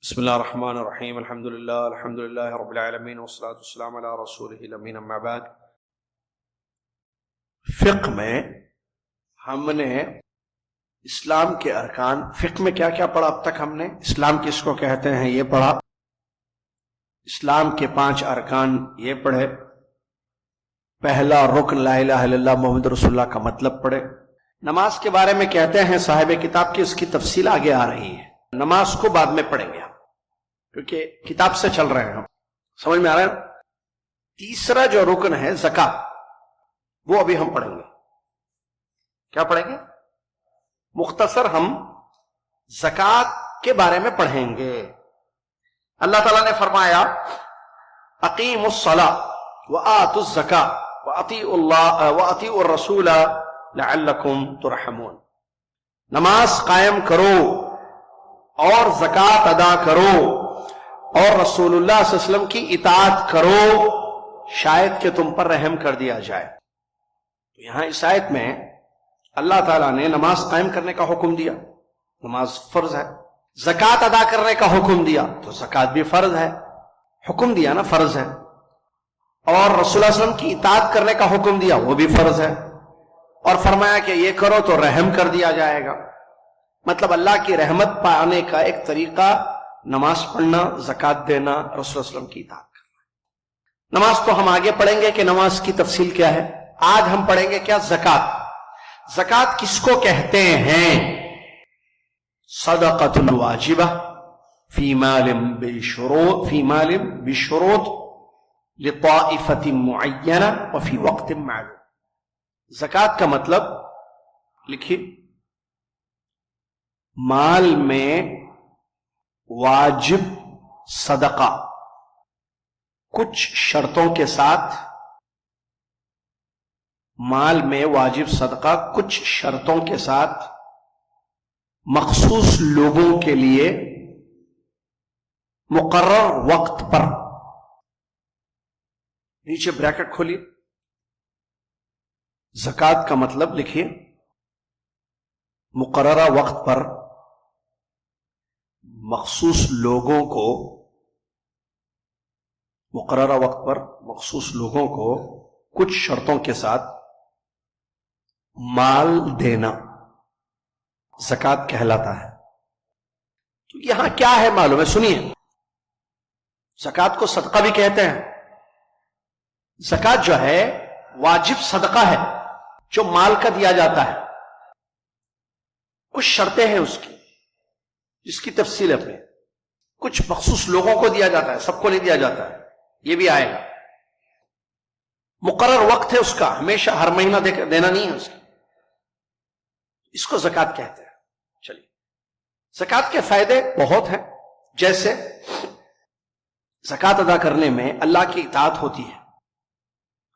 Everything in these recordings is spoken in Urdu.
بسم اللہ الرحمن الرحیم الحمدللہ رب العالمین والصلاة والسلام علی رسولہ الامین اما بعد۔ فقہ میں ہم نے اسلام کے ارکان، فقہ میں کیا کیا پڑھا اب تک ہم نے؟ اسلام کس کو کہتے ہیں یہ پڑھا، اسلام کے 5 ارکان یہ پڑھے، پہلا رکن لا الہ الا اللہ محمد رسول اللہ کا مطلب پڑھے۔ نماز کے بارے میں کہتے ہیں صاحب کتاب کی اس کی تفصیل آگے آ رہی ہے، نماز کو بعد میں پڑھیں گے کیونکہ کتاب سے چل رہے ہیں ہم، سمجھ میں آ رہا ہے؟ تیسرا جو رکن ہے زکوٰۃ، وہ ابھی ہم پڑھیں گے۔ کیا پڑھیں گے؟ مختصر ہم زکوٰۃ کے بارے میں پڑھیں گے۔ اللہ تعالیٰ نے فرمایا اقیموا الصلاۃ وآتوا الزکاۃ واطیعوا اللہ واطیعوا الرسول لعلکم ترحمون، نماز قائم کرو اور زکوٰۃ ادا کرو اور رسول اللہ صلی اللہ علیہ وسلم کی اطاعت کرو شاید کہ تم پر رحم کر دیا جائے۔ تو یہاں اس آیت میں اللہ تعالیٰ نے نماز قائم کرنے کا حکم دیا، نماز فرض ہے، زکوٰۃ ادا کرنے کا حکم دیا تو زکوٰۃ بھی فرض ہے، حکم دیا نا فرض ہے، اور رسول اللہ علیہ وسلم کی اطاعت کرنے کا حکم دیا وہ بھی فرض ہے، اور فرمایا کہ یہ کرو تو رحم کر دیا جائے گا۔ مطلب اللہ کی رحمت پانے کا ایک طریقہ نماز پڑھنا، زکوٰۃ دینا، رسول اللہ صلی اللہ علیہ وسلم کی اطاعت کرنا۔ نماز تو ہم آگے پڑھیں گے کہ نماز کی تفصیل کیا ہے، آج ہم پڑھیں گے کیا؟ زکوٰۃ۔ زکوٰۃ کس کو کہتے ہیں؟ صدقۃ واجبہ فی مال بشروط لطائفۃ معینہ وفی وقت معلوم۔ زکوٰۃ کا مطلب لکھیے، مال میں واجب صدقہ کچھ شرطوں کے ساتھ، مال میں واجب صدقہ کچھ شرطوں کے ساتھ مخصوص لوگوں کے لیے مقرر وقت پر۔ نیچے بریکٹ کھولیے، زکوٰۃ کا مطلب لکھیے مقررہ وقت پر مخصوص لوگوں کو، مقررہ وقت پر مخصوص لوگوں کو کچھ شرطوں کے ساتھ مال دینا زکوٰۃ کہلاتا ہے۔ تو یہاں کیا ہے معلوم ہے؟ سنیے، زکوٰۃ کو صدقہ بھی کہتے ہیں۔ زکوٰۃ جو ہے واجب صدقہ ہے جو مال کا دیا جاتا ہے، کچھ شرطیں ہیں اس کی جس کی تفصیل ہے اپنے، کچھ مخصوص لوگوں کو دیا جاتا ہے، سب کو نہیں دیا جاتا ہے، یہ بھی آئے گا۔ مقرر وقت ہے اس کا، ہمیشہ ہر مہینہ دینا نہیں ہے اس کی، اس کو زکوٰۃ کہتے ہیں۔ چلیے، زکوٰۃ کے فائدے بہت ہیں، جیسے زکوٰۃ ادا کرنے میں اللہ کی اطاعت ہوتی ہے،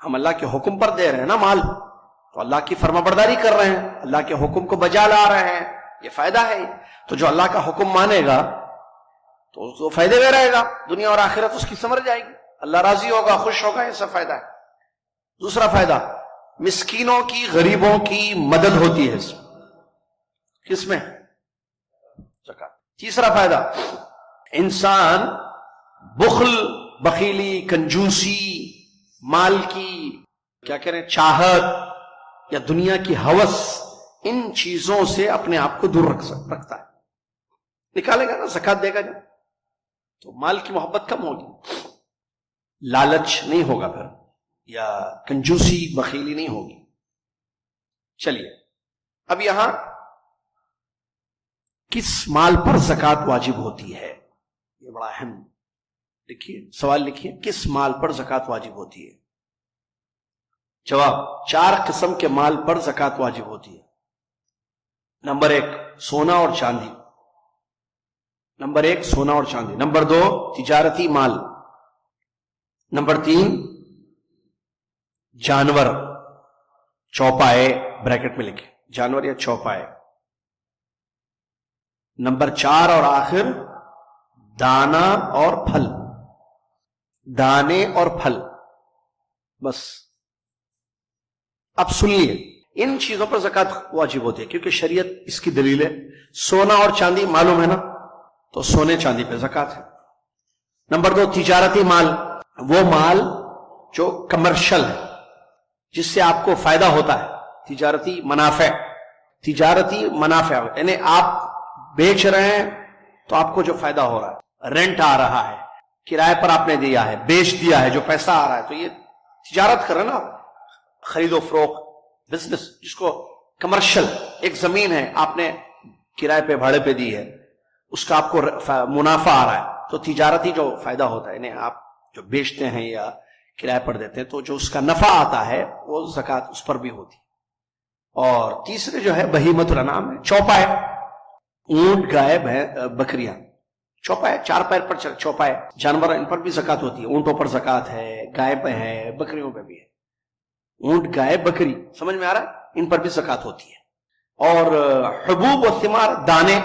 ہم اللہ کے حکم پر دے رہے ہیں نا مال، تو اللہ کی فرما برداری کر رہے ہیں، اللہ کے حکم کو بجا لا رہے ہیں، یہ فائدہ ہے۔ تو جو اللہ کا حکم مانے گا تو اس کو فائدے میں رہے گا، دنیا اور آخرت اس کی سمر جائے گی، اللہ راضی ہوگا، خوش ہوگا، یہ سب فائدہ ہے۔ دوسرا فائدہ، مسکینوں کی، غریبوں کی مدد ہوتی ہے اس میں، کس میں؟ زکوٰۃ۔ تیسرا فائدہ، انسان بخل، بخیلی، کنجوسی، مال کی کیا کہہ رہے ہیں، چاہت یا دنیا کی ہوس، ان چیزوں سے اپنے آپ کو دور رکھتا ہے۔ نکالے گا نا، زکوٰۃ دے گا جب تو مال کی محبت کم ہوگی، لالچ نہیں ہوگا پھر، یا کنجوسی، بخیلی نہیں ہوگی۔ چلیے، اب یہاں کس مال پر زکوٰۃ واجب ہوتی ہے، یہ بڑا اہم، لکھیے سوال، لکھیے کس مال پر زکوٰۃ واجب ہوتی ہے؟ جواب، 4 قسم کے مال پر زکوٰۃ واجب ہوتی ہے۔ نمبر 1 سونا اور چاندی، نمبر 1 سونا اور چاندی، نمبر 2 تجارتی مال، نمبر 3 جانور، چوپائے، بریکٹ میں لکھیں جانور یا چوپائے، نمبر 4 اور آخر دانا اور پھل، دانے اور پھل۔ بس اب سنیے، ان چیزوں پر زکوٰۃ واجب ہوتی ہے کیونکہ شریعت اس کی دلیل ہے۔ سونا اور چاندی معلوم ہے نا، تو سونے چاندی پہ زکات ہے۔ نمبر 2 تجارتی مال، وہ مال جو کمرشل ہے، جس سے آپ کو فائدہ ہوتا ہے، تجارتی منافع یعنی آپ بیچ رہے ہیں تو آپ کو جو فائدہ ہو رہا ہے، رینٹ آ رہا ہے، کرائے پر آپ نے دیا ہے، بیچ دیا ہے، جو پیسہ آ رہا ہے، تو یہ تجارت کر رہے ہیں نا، خرید و فروخت، بزنس، جس کو کمرشل، ایک زمین ہے آپ نے کرائے پہ بھاڑے پہ دی ہے، اس کا آپ کو منافع آ رہا ہے، تو تجارتی جو فائدہ ہوتا ہے، یعنی آپ جو بیچتے ہیں یا کرائے پر دیتے ہیں تو جو اس کا نفع آتا ہے وہ زکات اس پر بھی ہوتی ہے۔ اور تیسرے جو ہے بہیمۃ الانعام ہے، چوپائے، اونٹ، گائے، بکریاں، چوپائے 4 پیر پر چوپائے جانور، ان پر بھی زکات ہوتی ہے۔ اونٹوں پر زکات ہے، گائے پہ ہے، بکریوں پہ بھی ہے۔ اونٹ، گائے، بکری، سمجھ میں آ رہا ہے، ان پر بھی زکات ہوتی ہے۔ اور حبوب و ثمار، دانے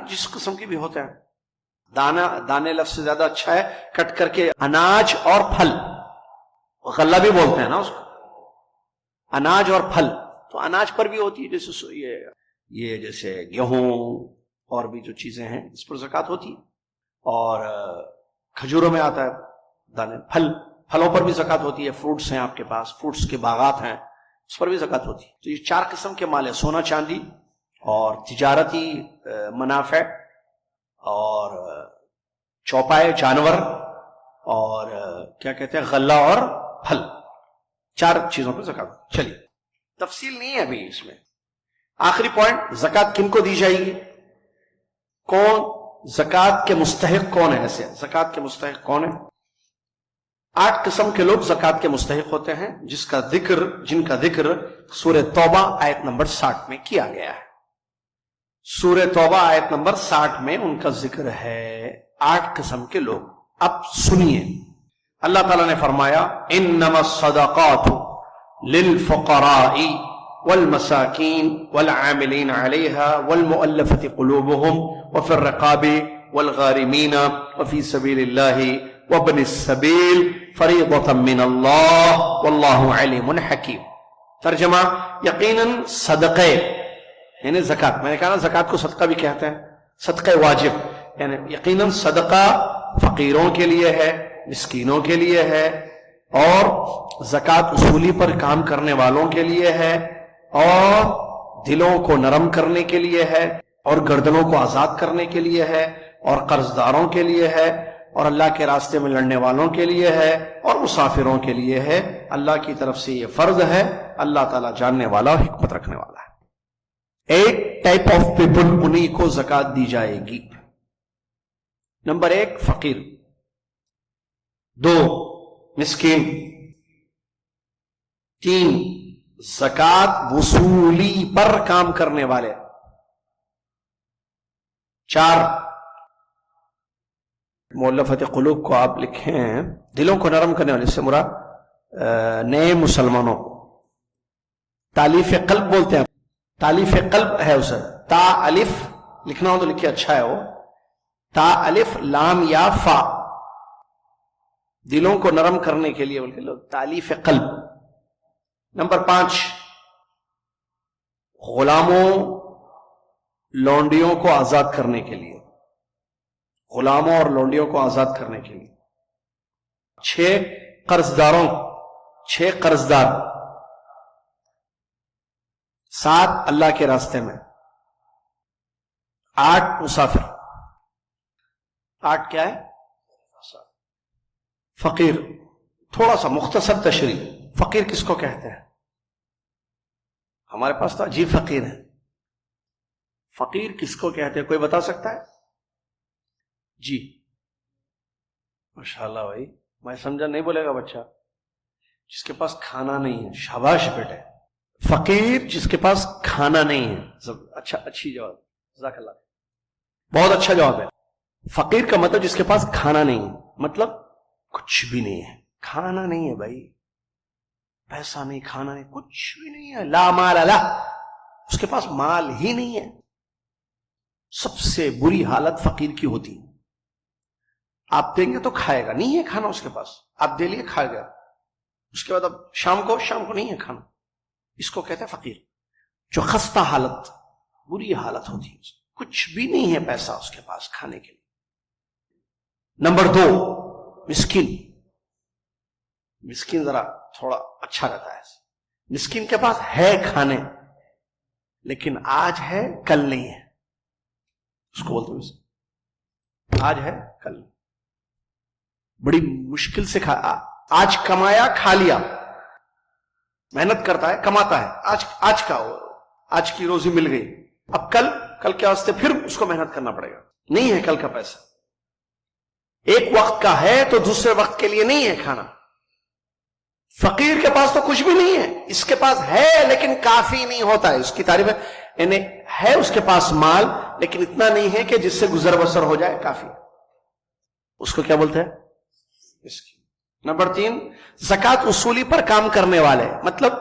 جس قسم کے بھی ہوتے ہیں، دانے لفظ سے زیادہ اچھا ہے کٹ کر کے اناج اور پھل، غلہ بھی بولتے ہیں نا اس کو، اناج اور پھل، تو اناج پر بھی ہوتی ہے، جیسے یہ جیسے گیہوں اور بھی جو چیزیں ہیں اس پر زکات ہوتی ہے۔ اور کھجوروں میں آتا ہے دانے، پھلوں پر بھی زکات ہوتی ہے، فروٹس ہیں آپ کے پاس، فروٹس کے باغات ہیں، اس پر بھی زکات ہوتی ہے۔ تو یہ 4 قسم کے مال ہیں، سونا چاندی اور تجارتی منافع اور چوپائے جانور اور کیا کہتے ہیں غلہ اور پھل، 4 چیزوں پر زکات۔ چلیے تفصیل نہیں ہے ابھی اس میں۔ آخری پوائنٹ، زکات کن کو دی جائے گی، کون زکات کے مستحق کون ہے، ایسے زکات کے مستحق کون ہے؟ 8 قسم کے لوگ زکات کے مستحق ہوتے ہیں، جن کا ذکر سورہ توبہ آیت نمبر 60 میں کیا گیا ہے۔ سورہ توبہ آیت نمبر 60 میں ان کا ذکر ہے، 8 قسم کے لوگ۔ اب سنیے، اللہ تعالیٰ نے فرمایا انما الصدقات للفقراء والمساکین والعاملین علیہا والمؤلفة قلوبهم وفی الرقاب والغارمین وفی سبیل اللہ وابن السبیل فریضۃ من اللہ واللہ علیم حکیم۔ ترجمہ، یقیناً صدقے یعنی زکات، میں نے کہا نا زکات کو صدقہ بھی کہتے ہیں، صدقہ واجب، یعنی یقیناً صدقہ فقیروں کے لیے ہے، مسکینوں کے لیے ہے، اور زکات اصولی پر کام کرنے والوں کے لیے ہے، اور دلوں کو نرم کرنے کے لیے ہے، اور گردنوں کو آزاد کرنے کے لیے ہے، اور قرض داروں کے لیے ہے، اور اللہ کے راستے میں لڑنے والوں کے لیے ہے، اور مسافروں کے لیے ہے۔ اللہ کی طرف سے یہ فرض ہے، اللہ تعالیٰ جاننے والا اور حکمت رکھنے والا ہے۔ 8 ٹائپ آف پیپل، انہی کو زکات دی جائے گی۔ نمبر 1 فقیر، 2 مسکین، 3 زکات وصولی پر کام کرنے والے، 4 مؤلفت قلوب کو آپ لکھیں دلوں کو نرم کرنے والے، اس سے مراد نئے مسلمانوں، تالیف قلب بولتے ہیں، تالیف قلب ہے اسے، تا الف لکھنا ہو تو لکھے، اچھا ہے وہ، تا الف لام یا فا، دلوں کو نرم کرنے کے لیے بلکہ لوگ تالیف قلب۔ نمبر 5 غلاموں لونڈیوں کو آزاد کرنے کے لیے، غلاموں اور لونڈیوں کو آزاد کرنے کے لیے۔ 6 قرضداروں، 6 قرضدار، 7 اللہ کے راستے میں، 8 مسافر، 8 کیا ہے؟ فقیر۔ تھوڑا سا مختصر تشریح، فقیر کس کو کہتے ہیں؟ ہمارے پاس تو عجیب فقیر ہے، فقیر کس کو کہتے ہیں، کوئی بتا سکتا ہے؟ جی ماشاءاللہ بھائی، میں سمجھا نہیں بولے گا بچہ، جس کے پاس کھانا نہیں ہے، شاباش بیٹے، فقیر جس کے پاس کھانا نہیں ہے۔ اچھا، اچھی جواب، جزاک اللہ، بہت اچھا جواب ہے۔ فقیر کا مطلب جس کے پاس کھانا نہیں ہے، مطلب کچھ بھی نہیں ہے، کھانا نہیں ہے بھائی، پیسہ نہیں، کھانا نہیں، کچھ بھی نہیں ہے، لا مال لا، اس کے پاس مال ہی نہیں ہے۔ سب سے بری حالت فقیر کی ہوتی، آپ دیں گے تو کھائے گا، نہیں ہے کھانا اس کے پاس، آپ دے لیے کھا گیا، اس کے بعد اب شام کو نہیں ہے کھانا، اس کو کہتے ہیں فقیر، جو خستہ حالت، بری حالت ہوتی ہے۔ کچھ بھی نہیں ہے پیسہ اس کے پاس کھانے کے لیے. نمبر 2 مسکین. مسکین ذرا تھوڑا اچھا رہتا ہے. مسکین کے پاس ہے کھانے لیکن آج ہے کل نہیں ہے. اس کو بولتے ہیں آج ہے کل نہیں. بڑی مشکل سے آج کمایا کھا لیا. محنت کرتا ہے کماتا ہے آج کی روزی مل گئی. اب کل کے واسطے پھر اس کو محنت کرنا پڑے گا. نہیں ہے کل کا پیسہ. ایک وقت کا ہے تو دوسرے وقت کے لیے نہیں ہے کھانا. فقیر کے پاس تو کچھ بھی نہیں ہے. اس کے پاس ہے لیکن کافی نہیں ہوتا ہے. اس کی تعریف یعنی ہے اس کے پاس مال لیکن اتنا نہیں ہے کہ جس سے گزر بسر ہو جائے کافی. اس کو کیا بولتے ہیں؟ نمبر 3 زکوٰۃ وصولی پر کام کرنے والے. مطلب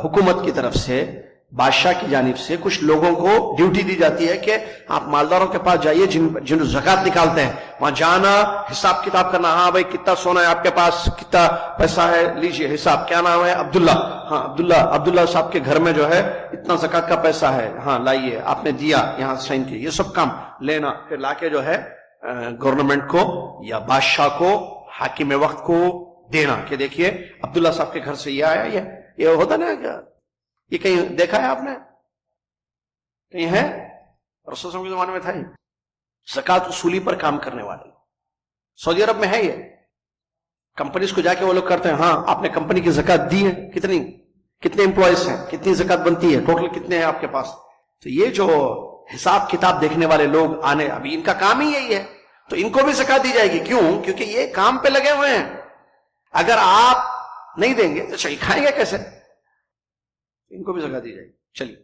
حکومت کی طرف سے بادشاہ کی جانب سے کچھ لوگوں کو ڈیوٹی دی جاتی ہے کہ آپ مالداروں کے پاس جائیے جن زکوٰۃ نکالتے ہیں وہاں جانا, حساب کتاب کرنا. ہاں بھائی کتنا سونا ہے آپ کے پاس, کتنا پیسہ ہے, لیجئے حساب. کیا نام ہے؟ عبداللہ. ہاں عبداللہ صاحب کے گھر میں جو ہے اتنا زکوٰۃ کا پیسہ ہے, ہاں لائیے, آپ نے دیا, یہاں سائن کیے. یہ سب کام لینا, پھر لا کے جو ہے گورنمنٹ کو یا بادشاہ کو, حاکم وقت کو دینا کہ دیکھیے عبداللہ صاحب کے گھر سے یہ آیا. یہ ہوتا نا, یہ کہیں دیکھا ہے آپ نے؟ کہیں ہے؟ رسول صلی اللہ علیہ وسلم کے زمانے میں تھا یہ. زکوٰۃ وصولی پر کام کرنے والے سعودی عرب میں ہے. یہ کمپنیز کو جا کے وہ لوگ کرتے ہیں, ہاں آپ نے کمپنی کی زکوٰۃ دی ہے, کتنے امپلائیز ہیں, کتنی زکوٰۃ بنتی ہے, ٹوٹل کتنے ہیں آپ کے پاس. تو یہ جو حساب کتاب دیکھنے والے لوگ آنے, ابھی ان کا کام ہی یہی ہے, تو ان کو بھی زکوٰۃ دی جائے گی. کیوں؟ کیونکہ یہ کام پہ لگے ہوئے ہیں. اگر آپ نہیں دیں گے تو چلیے کھائیں گے کیسے؟ ان کو بھی زکوٰۃ دی جائے گی. چلیے,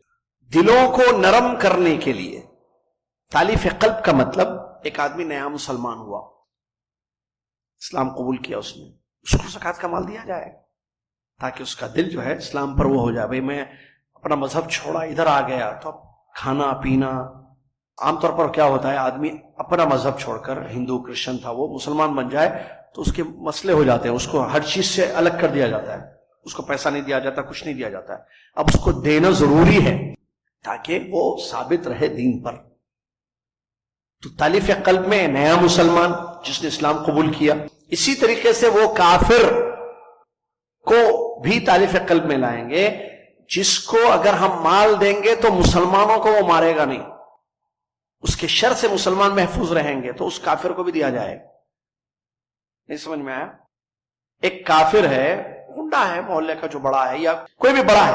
دلوں کو نرم کرنے کے لیے تالیف قلب کا مطلب ایک آدمی نیا مسلمان ہوا, اسلام قبول کیا اس نے, اس کو زکوٰۃ کا مال دیا جائے تاکہ اس کا دل جو ہے اسلام پر وہ ہو جائے. بھئی میں اپنا مذہب چھوڑا ادھر آ گیا, تو اب کھانا پینا, عام طور پر کیا ہوتا ہے آدمی اپنا مذہب چھوڑ کر, ہندو کرسچن تھا وہ, مسلمان بن جائے تو اس کے مسئلے ہو جاتے ہیں, اس کو ہر چیز سے الگ کر دیا جاتا ہے, اس کو پیسہ نہیں دیا جاتا, کچھ نہیں دیا جاتا ہے. اب اس کو دینا ضروری ہے تاکہ وہ ثابت رہے دین پر. تو تالیف قلب میں نیا مسلمان جس نے اسلام قبول کیا, اسی طریقے سے وہ کافر کو بھی تالیف قلب میں لائیں گے جس کو اگر ہم مال دیں گے تو مسلمانوں کو وہ مارے گا نہیں, اس کے شر سے مسلمان محفوظ رہیں گے, تو اس کافر کو بھی دیا جائے گا. نہیں سمجھ میں آیا؟ ایک کافر ہے, گنڈا ہے, محلے کا جو بڑا ہے یا کوئی بھی بڑا ہے,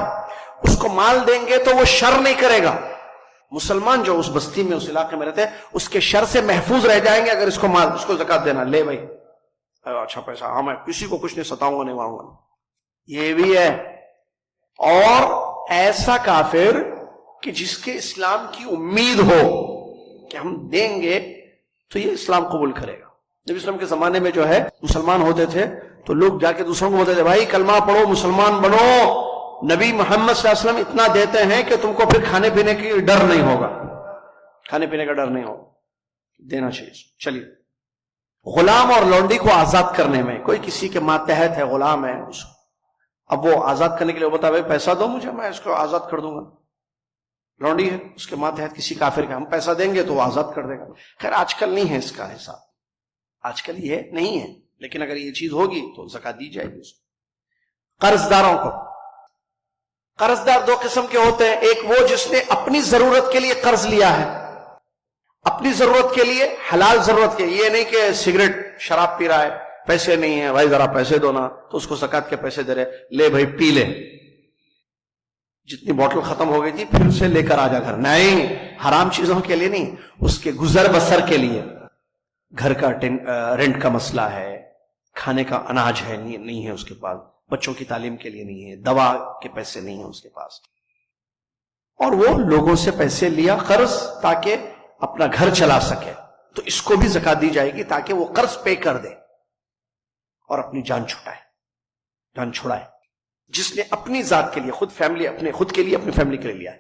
اس کو مال دیں گے تو وہ شر نہیں کرے گا. مسلمان جو اس بستی میں اس علاقے میں رہتے ہیں اس کے شر سے محفوظ رہ جائیں گے اگر اس کو مال, اس کو زکوٰۃ دینا. لے بھائی اچھا پیسہ, ہاں میں کسی کو کچھ نہیں ستاؤں گا, نہیں ماروں گا. یہ بھی ہے. اور ایسا کافر کہ جس کے اسلام کی امید ہو کہ ہم دیں گے تو یہ اسلام قبول کرے گا. نبی اسلام کے زمانے میں جو ہے مسلمان ہوتے تھے تو لوگ جا کے دوسروں کو بولتے تھے بھائی کلمہ پڑھو, مسلمان بنو, نبی محمد صلی اللہ علیہ وسلم اتنا دیتے ہیں کہ تم کو پھر کھانے پینے کی ڈر نہیں ہوگا, کھانے پینے کا ڈر نہیں ہوگا, دینا چاہیے. چلیے, غلام اور لونڈی کو آزاد کرنے میں, کوئی کسی کے ماتحت ہے, غلام ہے, اب وہ آزاد کرنے کے لیے بتا بھائی پیسہ دو مجھے, میں اس کو آزاد کر دوں گا. لونڈی ہے, اس کے ماتحت کسی کافر کا, ہم پیسہ دیں گے تو وہ آزاد کر دے گا. خیر آج کل نہیں ہے اس کا حساب, آج کل یہ نہیں ہے, لیکن اگر یہ چیز ہوگی تو زکوٰۃ دی جائے گی. قرض داروں کو, قرض دار 2 قسم کے ہوتے ہیں. ایک وہ جس نے اپنی ضرورت کے لیے قرض لیا ہے, اپنی ضرورت کے لیے, حلال ضرورت کے, یہ نہیں کہ سگریٹ شراب پی رہا ہے, پیسے نہیں ہیں بھائی ذرا پیسے دو نا, تو اس کو زکوٰۃ کے پیسے دے رہے, لے بھائی پی لے, جتنی بوٹل ختم ہو گئی تھی پھر سے لے کر آ جا گھر. نہیں, حرام چیزوں کے لیے نہیں, اس کے گزر بسر کے لیے. گھر کا رینٹ کا مسئلہ ہے, کھانے کا اناج ہے نہیں ہے اس کے پاس, بچوں کی تعلیم کے لیے نہیں ہے, دوا کے پیسے نہیں ہیں اس کے پاس, اور وہ لوگوں سے پیسے لیا قرض تاکہ اپنا گھر چلا سکے, تو اس کو بھی زکوٰۃ دی جائے گی تاکہ وہ قرض پے کر دے اور اپنی جان چھڑائے. جس نے اپنی ذات کے لیے, خود فیملی, اپنے خود کے لیے, اپنی فیملی کے لیے لیا ہے.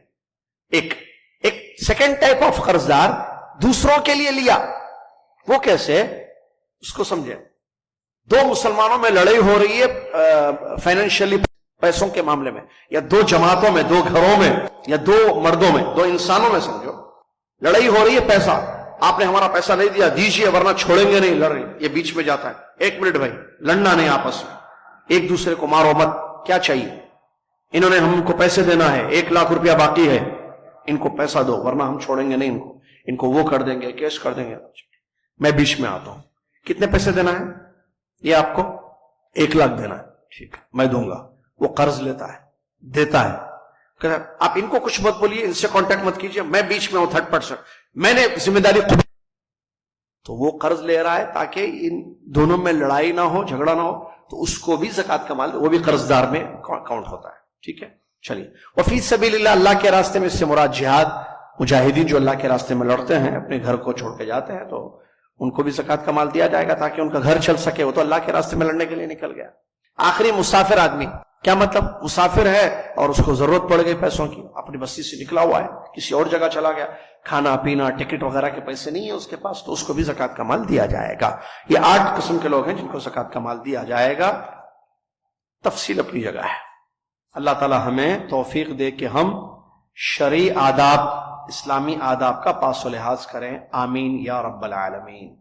ایک سیکنڈ ٹائپ آف قرض دار دوسروں کے لیے لیا. وہ کیسے, اس کو سمجھے. 2 مسلمانوں میں لڑائی ہو رہی ہے فائنینشلی, پیسوں کے معاملے میں, یا 2 جماعتوں میں, 2 گھروں میں, یا 2 مردوں میں, 2 انسانوں میں, سمجھو لڑائی ہو رہی ہے پیسہ، آپ نے ہمارا پیسہ نہیں دیا، دیجیے ورنہ چھوڑیں گے نہیں، لڑ رہی، یہ بیچ میں جاتا ہے، ایک منٹ بھائی، لڑنا نہیں آپس میں، ایک دوسرے کو مارو مت، کیا چاہیے، انہوں نے ہم کو پیسے دینا ہے، 1 لاکھ روپیہ باقی ہے، ان کو پیسہ دو ورنہ ہم چھوڑیں گے نہیں، ان کو وہ کر دیں گے، کیس کر دیں گے، میں بیچ میں آتا ہوں، کتنے پیسے دینا ہے، یہ آپ کو 1 لاکھ دینا ہے، ٹھیک ہے میں دوں گا، وہ قرض لیتا ہے، دیتا ہے، آپ ان کو کچھ مت بولیے، ان سے کانٹیکٹ مت کیجیے، میں بیچ میں ہوں 30%، میں نے ذمہ داری قبول، تو وہ قرض لے رہا ہے تاکہ ان دونوں میں لڑائی نہ ہو، جھگڑا نہ ہو، تو اس کو بھی زکوٰۃ کا مال، وہ بھی قرض دار میں کاؤنٹ ہوتا ہے، ٹھیک ہے، چلیے۔ وفی سبیل اللہ، اللہ کے راستے میں، اس سے مراد جہاد، مجاہدین جو اللہ کے راستے میں لڑتے ہیں، اپنے گھر کو چھوڑ کے جاتے ہیں، تو ان کو بھی زکوٰۃ کا مال دیا جائے گا تاکہ ان کا گھر چل سکے، وہ تو اللہ کے راستے میں لڑنے کے لیے نکل گیا۔ آخری، مسافر آدمی، کیا مطلب، مسافر ہے اور اس کو ضرورت پڑ گئی پیسوں کی، اپنی بستی سے نکلا ہوا ہے، کسی اور جگہ چلا گیا، کھانا پینا ٹکٹ وغیرہ کے پیسے نہیں ہیں اس کے پاس، تو اس کو بھی زکوٰۃ کا مال دیا جائے گا۔ یہ 8 قسم کے لوگ ہیں جن کو زکوٰۃ کا مال دیا جائے گا، تفصیل اپنی جگہ ہے۔ اللہ تعالی ہمیں توفیق دے کہ ہم شرعی آداب، اسلامی آداب کا پاس و لحاظ کریں، آمین یا رب العالمین۔